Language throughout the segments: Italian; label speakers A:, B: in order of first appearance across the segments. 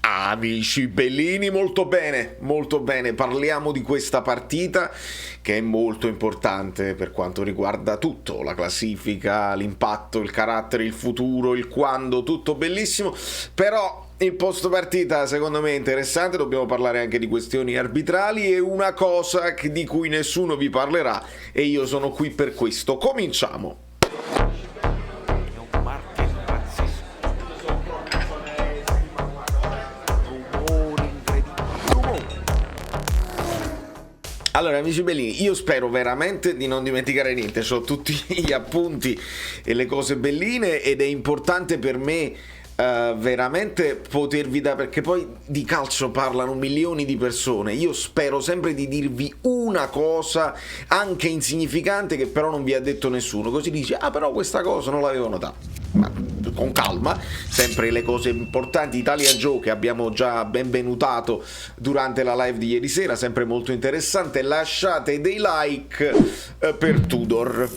A: Amici bellini, molto bene, parliamo di questa partita che è molto importante per quanto riguarda tutto, la classifica, l'impatto, il carattere, il futuro, il quando, tutto bellissimo, però il post partita secondo me è interessante, dobbiamo parlare anche di questioni arbitrali e una cosa di cui nessuno vi parlerà e io sono qui per questo. Cominciamo! Allora, amici bellini, io spero veramente di non dimenticare niente, ho tutti gli appunti e le cose belline ed è importante per me veramente potervi dare, perché poi di calcio parlano milioni di persone, io spero sempre di dirvi una cosa anche insignificante che però non vi ha detto nessuno, così dice, però questa cosa non l'avevo notata. Ma con calma, sempre le cose importanti. Italia Joe che abbiamo già benvenutato durante la live di ieri sera, sempre molto interessante. Lasciate dei like per Tudor.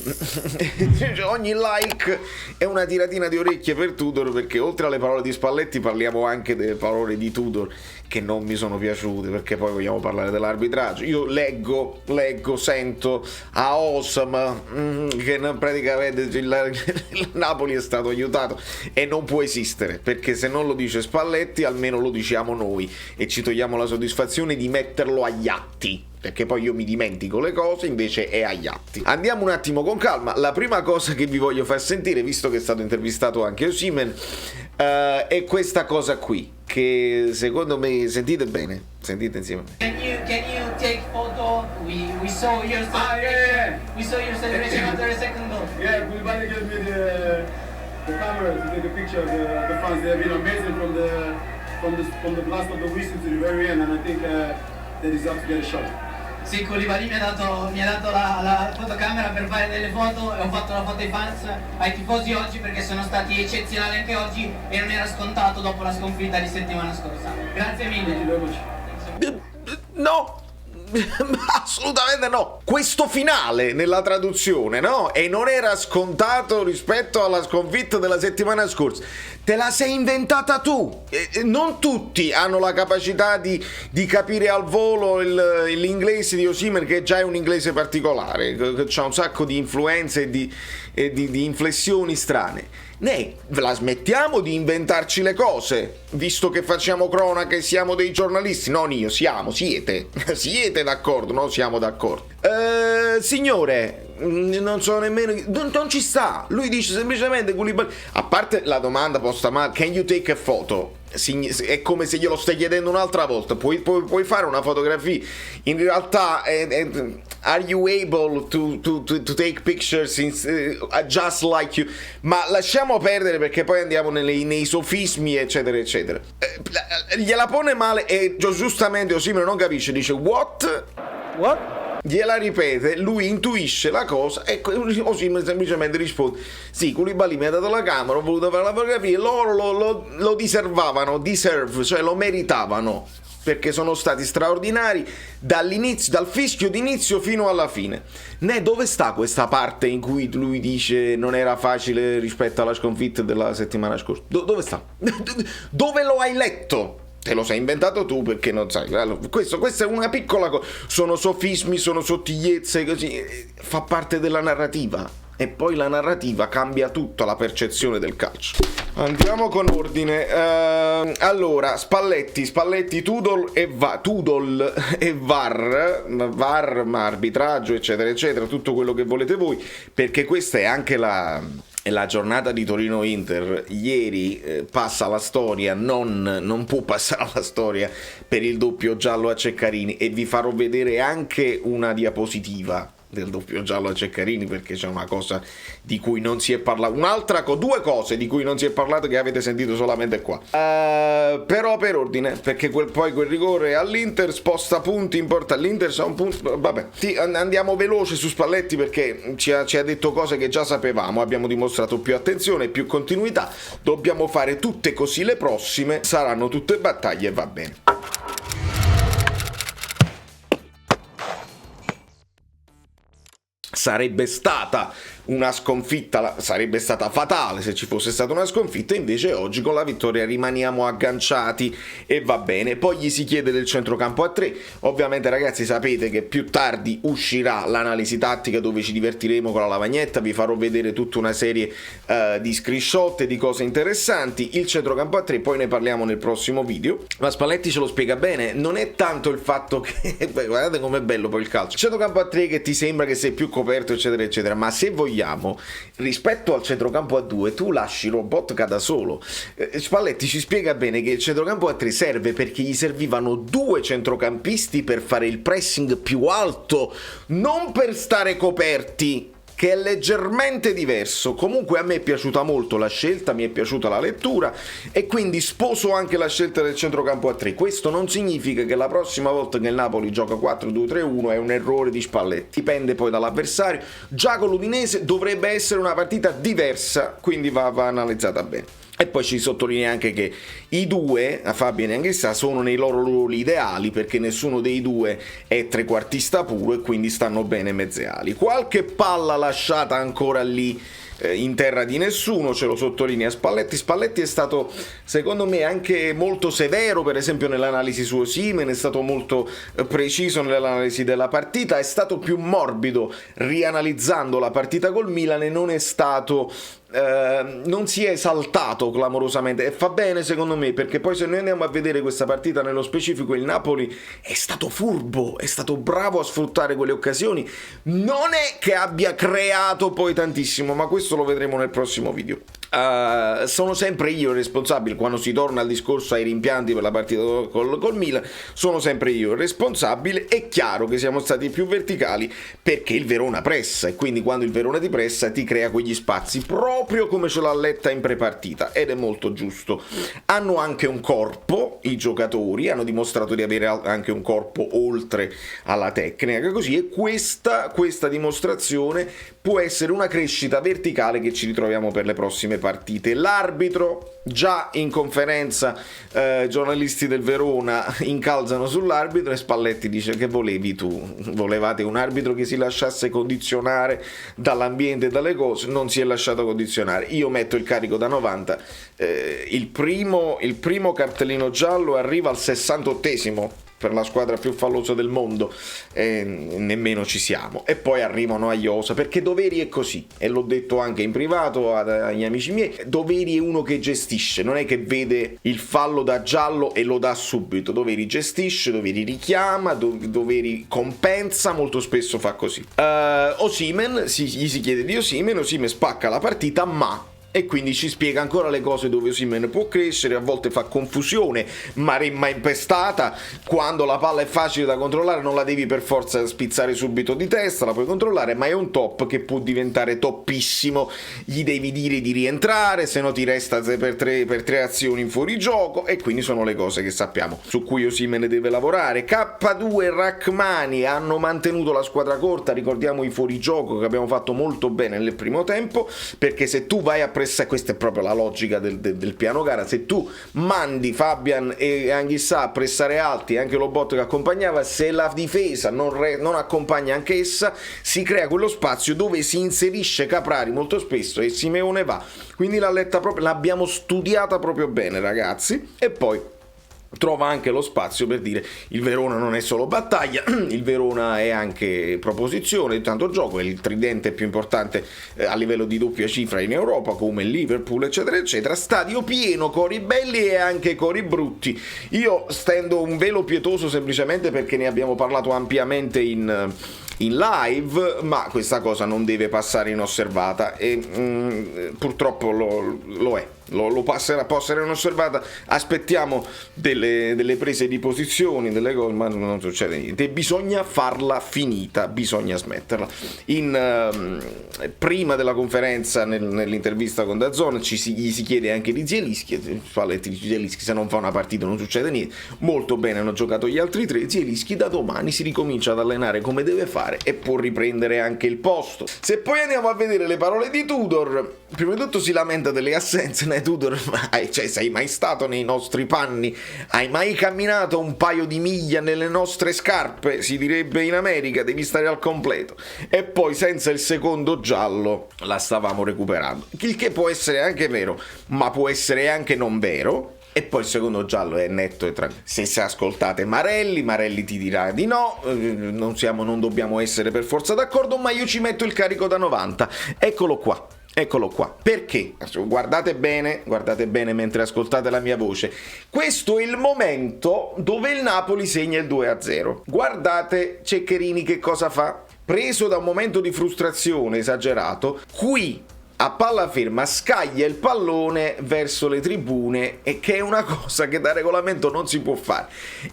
A: Ogni like è una tiratina di orecchie per Tudor, perché oltre alle parole di Spalletti parliamo anche delle parole di Tudor che non mi sono piaciute, perché poi vogliamo parlare dell'arbitraggio. Io leggo, sento a Osam che praticamente il Napoli è stato aiutato e non può esistere, perché se non lo dice Spalletti almeno lo diciamo noi e ci togliamo la soddisfazione di metterlo agli atti, perché poi io mi dimentico le cose, invece è agli atti. Andiamo un attimo con calma. La prima cosa che vi voglio far sentire, visto che è stato intervistato anche Osimhen, è questa cosa qui, che secondo me sentite bene, sentite insieme.
B: Can you take photo? We saw your celebration.
C: Yeah.
B: We saw your celebration after the second goal.
C: Yeah, Koulibaly gave me the camera to take a picture of the fans. They have been amazing from the blast of the whistle to the very end, and I think they deserve to get a shot.
B: Sì, Koulibaly mi ha dato la fotocamera per fare delle foto e ho fatto la foto ai tifosi oggi perché sono stati eccezionali anche oggi e non era scontato dopo la sconfitta di settimana scorsa. Grazie
C: Thank you
B: mille.
C: very much.
A: No, assolutamente no. Questo finale nella traduzione, no? E non era scontato rispetto alla sconfitta della settimana scorsa. Te la sei inventata tu. Non tutti hanno la capacità di capire al volo l'inglese di Osimhen, che già è un inglese particolare, che ha un sacco di influenze e di inflessioni strane. Né la smettiamo di inventarci le cose, visto che facciamo cronache e siamo dei giornalisti. Non io, siete d'accordo, no? Siamo d'accordo. Signore, non so nemmeno, non ci sta. Lui dice semplicemente Koulibaly, a parte la domanda posta male, can you take a photo? È come se glielo stai chiedendo un'altra volta. Puoi fare una fotografia. In realtà are you able to take pictures just like you? Ma lasciamo perdere, perché poi andiamo nei sofismi eccetera eccetera. Gliela pone male e giustamente Osimhen non capisce, dice what? Gliela ripete, lui intuisce la cosa e Osimhen semplicemente risponde sì, Koulibaly mi ha dato la camera, ho voluto fare la fotografia e loro lo cioè lo meritavano, perché sono stati straordinari dall'inizio, dal fischio d'inizio fino alla fine. Dove sta questa parte in cui lui dice non era facile rispetto alla sconfitta della settimana scorsa? Dove sta? Dove lo hai letto? Te lo sei inventato tu, perché non sai. Questa è una piccola cosa. Sono sofismi, sono sottigliezze, così. Fa parte della narrativa. E poi la narrativa cambia tutta la percezione del calcio. Andiamo con ordine. Allora, Spalletti, Tudor e VAR, ma arbitraggio, eccetera, eccetera. Tutto quello che volete voi, perché questa è anche la giornata di Torino-Inter. Ieri passa alla storia, non può passare alla storia per il doppio giallo a Ceccarini, e vi farò vedere anche una diapositiva del doppio giallo a Ceccarini, perché c'è una cosa di cui non si è parlato, due cose di cui non si è parlato che avete sentito solamente qua. Però per ordine, perché poi quel rigore all'Inter sposta punti, importa l'Inter sa un punto, vabbè. Andiamo veloce su Spalletti, perché ci ha detto cose che già sapevamo, abbiamo dimostrato più attenzione, più continuità, dobbiamo fare tutte così, le prossime saranno tutte battaglie, va bene. sarebbe stata una sconfitta, sarebbe stata fatale se ci fosse stata una sconfitta, invece oggi con la vittoria rimaniamo agganciati e va bene. Poi gli si chiede del centrocampo a 3, ovviamente ragazzi sapete che più tardi uscirà l'analisi tattica dove ci divertiremo con la lavagnetta, vi farò vedere tutta una serie di screenshot e di cose interessanti. Il centrocampo a 3 poi ne parliamo nel prossimo video, ma Spalletti ce lo spiega bene, non è tanto il fatto che guardate com'è bello poi il calcio, centrocampo a 3 che ti sembra che sei più coperto eccetera eccetera, ma se vogliamo rispetto al centrocampo a 2 tu lasci Lobotka da solo. Spalletti ci spiega bene che il centrocampo a 3 serve perché gli servivano 2 centrocampisti per fare il pressing più alto, non per stare coperti, che è leggermente diverso. Comunque a me è piaciuta molto la scelta, mi è piaciuta la lettura e quindi sposo anche la scelta del centrocampo a 3. Questo non significa che la prossima volta che il Napoli gioca 4-2-3-1 è un errore di Spalletti, dipende poi dall'avversario. Già con l'Udinese dovrebbe essere una partita diversa, quindi va analizzata bene. E poi ci sottolinea anche che i due, Fabian e Anghissà, sono nei loro ruoli ideali perché nessuno dei due è trequartista puro e quindi stanno bene mezze ali. Qualche palla lasciata ancora lì in terra di nessuno, ce lo sottolinea Spalletti. Spalletti è stato secondo me anche molto severo, per esempio nell'analisi su Osimhen, è stato molto preciso nell'analisi della partita, è stato più morbido rianalizzando la partita col Milan e non è stato non si è esaltato clamorosamente e fa bene secondo me, perché poi se noi andiamo a vedere questa partita nello specifico, il Napoli è stato furbo, è stato bravo a sfruttare quelle occasioni, non è che abbia creato poi tantissimo, ma questo lo vedremo nel prossimo video. Sono sempre io il responsabile, quando si torna al discorso ai rimpianti per la partita col Milan, sono sempre io il responsabile. È chiaro che siamo stati più verticali perché il Verona pressa e quindi quando il Verona ti pressa ti crea quegli spazi proprio come ce l'ha Letta in prepartita ed è molto giusto. Hanno anche un corpo, i giocatori hanno dimostrato di avere anche un corpo oltre alla tecnica, così, e questa dimostrazione può essere una crescita verticale che ci ritroviamo per le prossime partite. L'arbitro, già in conferenza giornalisti del Verona incalzano sull'arbitro e Spalletti dice: che volevi tu? Volevate un arbitro che si lasciasse condizionare dall'ambiente e dalle cose, non si è lasciato condizionare. Io metto il carico da 90, il primo cartellino giallo arriva al 68esimo per la squadra più fallosa del mondo, nemmeno ci siamo, e poi arrivano a Iosa, perché Doveri è così, e l'ho detto anche in privato agli amici miei, Doveri è uno che gestisce, non è che vede il fallo da giallo e lo dà subito, Doveri gestisce, Doveri richiama, Doveri compensa, molto spesso fa così. Osimhen, gli si chiede di Osimhen spacca la partita, ma e quindi ci spiega ancora le cose dove Osimhen può crescere, a volte fa confusione, Maremma impestata, quando la palla è facile da controllare non la devi per forza spizzare subito di testa, la puoi controllare, ma è un top che può diventare toppissimo, gli devi dire di rientrare, se no ti resta per tre azioni in fuorigioco, e quindi sono le cose che sappiamo, su cui Osimhen deve lavorare. K2 e Rachmani hanno mantenuto la squadra corta, ricordiamo i fuorigioco che abbiamo fatto molto bene nel primo tempo, perché se tu vai a questa è proprio la logica del piano gara, se tu mandi Fabian e Anghissà a pressare alti e anche Lobotka che accompagnava, se la difesa non accompagna anch'essa, si crea quello spazio dove si inserisce Caprari molto spesso e Simeone va, quindi l'abbiamo studiata proprio bene ragazzi. E poi trova anche lo spazio per dire: il Verona non è solo battaglia, il Verona è anche proposizione, tanto gioco, è il tridente più importante a livello di doppia cifra in Europa, come il Liverpool eccetera eccetera. Stadio pieno, cori belli e anche cori brutti. Io stendo un velo pietoso semplicemente perché ne abbiamo parlato ampiamente in live, ma questa cosa non deve passare inosservata e purtroppo lo è. Lo passerà, può essere inosservata. Aspettiamo delle prese di posizioni, delle cose, ma non succede niente. Bisogna farla finita, bisogna smetterla. Prima della conferenza, nell'intervista con DAZN, gli si chiede anche di Zielinski. Spalletti di Zielinski: se non fa una partita non succede niente. Molto bene, hanno giocato gli altri tre. Zielinski da domani si ricomincia ad allenare come deve fare e può riprendere anche il posto. Se poi andiamo a vedere le parole di Tudor, prima di tutto si lamenta delle assenze. Tudor, cioè, sei mai stato nei nostri panni? Hai mai camminato un paio di miglia nelle nostre scarpe? Si direbbe in America, devi stare al completo. E poi senza il secondo giallo la stavamo recuperando, il che può essere anche vero, ma può essere anche non vero. E poi il secondo giallo è netto e tranquillo. Se ascoltate Marelli ti dirà di no, non dobbiamo essere per forza d'accordo, ma io ci metto il carico da 90. Eccolo qua. Perché? Guardate bene mentre ascoltate la mia voce. Questo è il momento dove il Napoli segna il 2-0. Guardate Ceccherini che cosa fa. Preso da un momento di frustrazione esagerato, qui a palla ferma scaglia il pallone verso le tribune, e che è una cosa che da regolamento non si può fare.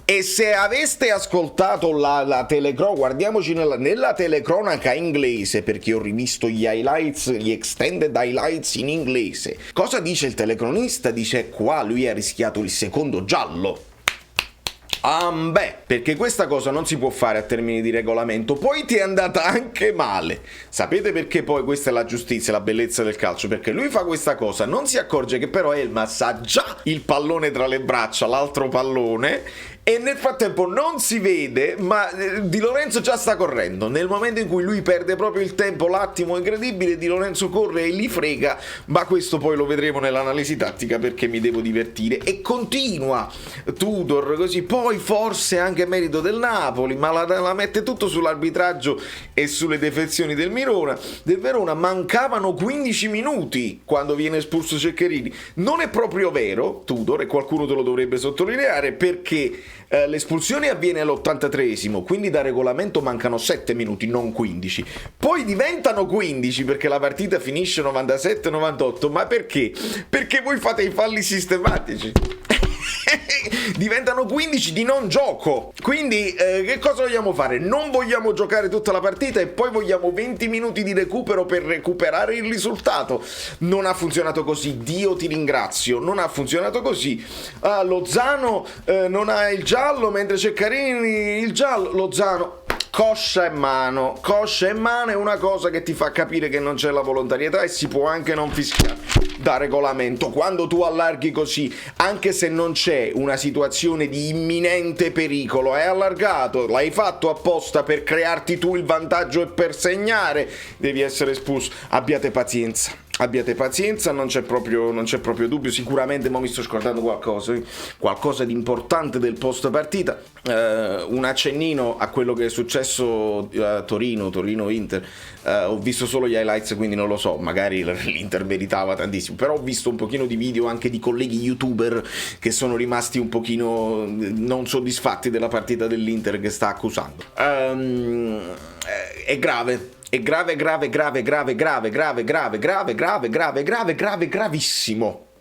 A: E se aveste ascoltato la telecronaca, guardiamoci nella telecronaca inglese, perché ho rivisto gli highlights, gli extended highlights in inglese, cosa dice il telecronista? Dice qua lui ha rischiato il secondo giallo. Perché questa cosa non si può fare a termini di regolamento. Poi ti è andata anche male. Sapete perché? Poi questa è la giustizia, la bellezza del calcio, perché lui fa questa cosa, non si accorge che però Elmas ha già il pallone tra le braccia, l'altro pallone, e nel frattempo non si vede, ma Di Lorenzo già sta correndo. Nel momento in cui lui perde proprio il tempo, l'attimo incredibile, Di Lorenzo corre e li frega, ma questo poi lo vedremo nell'analisi tattica, perché mi devo divertire. E continua Tudor così, poi forse anche merito del Napoli, ma la mette tutto sull'arbitraggio e sulle defezioni del Verona. Mancavano 15 minuti quando viene espulso Ceccherini. Non è proprio vero, Tudor, e qualcuno te lo dovrebbe sottolineare, perché l'espulsione avviene all'83esimo, quindi da regolamento mancano 7 minuti, non 15. Poi diventano 15 perché la partita finisce 97-98. Ma perché? Perché voi fate i falli sistematici. Diventano 15 di non gioco. Quindi che cosa vogliamo fare? Non vogliamo giocare tutta la partita e poi vogliamo 20 minuti di recupero per recuperare il risultato. Non ha funzionato così, Dio ti ringrazio, non ha funzionato così. Lozano non ha il giallo, mentre Ceccherini il giallo. Lozano coscia in mano è una cosa che ti fa capire che non c'è la volontarietà, e si può anche non fischiare da regolamento. Quando tu allarghi così, anche se non c'è una situazione di imminente pericolo, hai allargato, l'hai fatto apposta per crearti tu il vantaggio e per segnare, devi essere espulso. Abbiate pazienza, non c'è proprio dubbio. Sicuramente, ma mi sto scordando qualcosa di importante del post partita, un accennino a quello che è successo a Torino-Inter. Ho visto solo gli highlights, quindi non lo so, magari l'Inter meritava tantissimo, però ho visto un pochino di video anche di colleghi youtuber che sono rimasti un pochino non soddisfatti della partita dell'Inter che sta accusando. È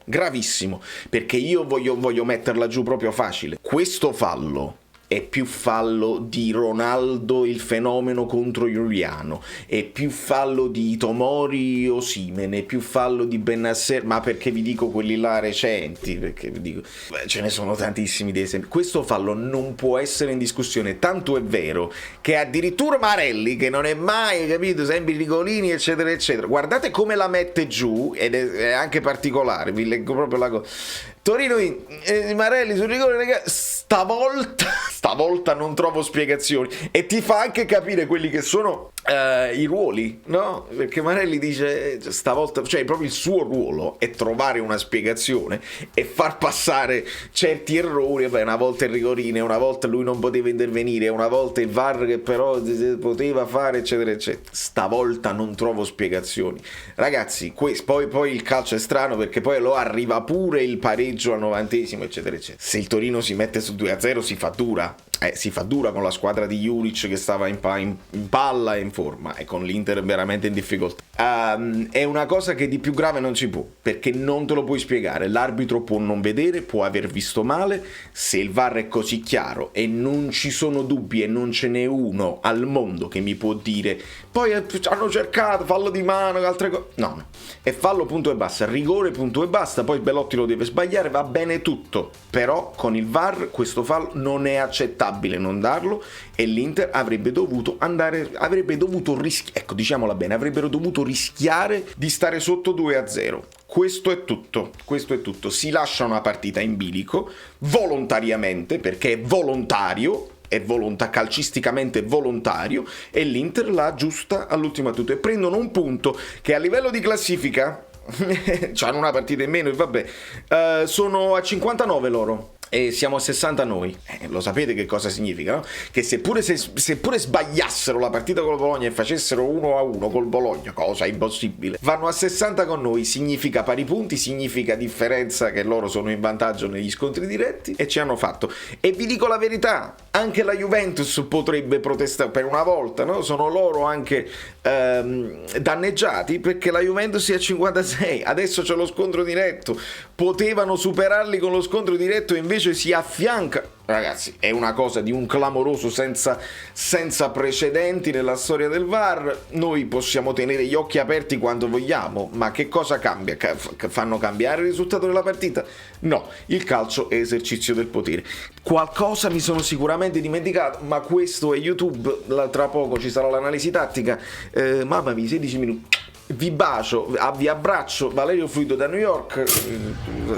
A: gravissimo, perché io voglio metterla giù proprio facile. Questo fallo è più fallo di Ronaldo il fenomeno contro Giuliano, è più fallo di Tomori Osimhen, è più fallo di Bennacer, ma perché vi dico quelli là recenti, perché vi dico ce ne sono tantissimi di esempi. Questo fallo non può essere in discussione, tanto è vero che addirittura Marelli, che non è mai, capito, sempre i rigolini eccetera eccetera, guardate come la mette giù, ed è anche particolare, vi leggo proprio la cosa. Torino, Marelli sul rigore, stavolta non trovo spiegazioni, e ti fa anche capire quelli che sono i ruoli, no? Perché Marelli dice stavolta, cioè proprio il suo ruolo è trovare una spiegazione e far passare certi errori. Beh, una volta il rigorino, una volta lui non poteva intervenire, una volta il VAR che però poteva fare eccetera eccetera. Stavolta non trovo spiegazioni, ragazzi. Poi il calcio è strano, perché poi lo arriva pure il pareggio al 90esimo eccetera eccetera. Se il Torino si mette su 2-0 si fa dura con la squadra di Juric che stava in palla e in forma, e con l'Inter veramente in difficoltà. È una cosa che di più grave non ci può, perché non te lo puoi spiegare. L'arbitro può non vedere, può aver visto male. Se il VAR è così chiaro e non ci sono dubbi, e non ce n'è uno al mondo che mi può dire poi hanno cercato fallo di mano e altre cose, no, è fallo punto e basta, rigore punto e basta. Poi Belotti lo deve sbagliare, va bene tutto, però con il VAR questo fallo non è accettabile. inevitabile non darlo e l'Inter avrebbe dovuto ecco, diciamola bene, avrebbero dovuto rischiare di stare sotto 2-0. Questo è tutto. Si lascia una partita in bilico volontariamente, perché è volontario, calcisticamente volontario, e l'Inter la aggiusta all'ultima battuta e prendono un punto che a livello di classifica c'hanno una partita in meno e vabbè, sono a 59 loro e siamo a 60 noi. Lo sapete che cosa significa, no? Che seppure sbagliassero la partita col Bologna e facessero 1-1 col Bologna, cosa impossibile, vanno a 60 con noi, significa pari punti, significa differenza che loro sono in vantaggio negli scontri diretti e ci hanno fatto. E vi dico la verità, anche la Juventus potrebbe protestare per una volta, no? Sono loro anche danneggiati, perché la Juventus è a 56, adesso c'è lo scontro diretto, potevano superarli con lo scontro diretto e invece si affianca. Ragazzi, è una cosa di un clamoroso senza precedenti nella storia del VAR. Noi possiamo tenere gli occhi aperti quando vogliamo, ma che cosa cambia? Fanno cambiare il risultato della partita? No, il calcio è esercizio del potere. Qualcosa mi sono sicuramente dimenticato, ma questo è YouTube. Tra poco ci sarà l'analisi tattica. Mamma mia, 16 minuti. Vi bacio, vi abbraccio, Valerio Fluido da New York,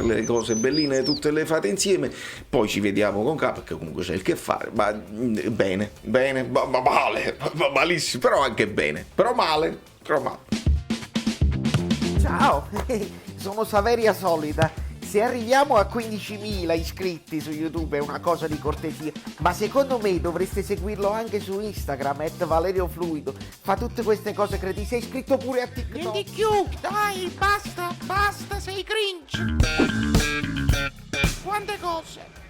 A: le cose belline tutte le fate insieme, poi ci vediamo con K, perché comunque c'è il che fare, ma bene, ma male, malissimo, però anche bene, però male.
D: Ciao, sono Saveria Solida. Se arriviamo a 15.000 iscritti su YouTube è una cosa di cortesia, ma secondo me dovreste seguirlo anche su Instagram, @ValerioFluido. Fa tutte queste cose cretine. Sei iscritto pure a TikTok.
E: Quindi dai, basta, sei cringe. Quante cose.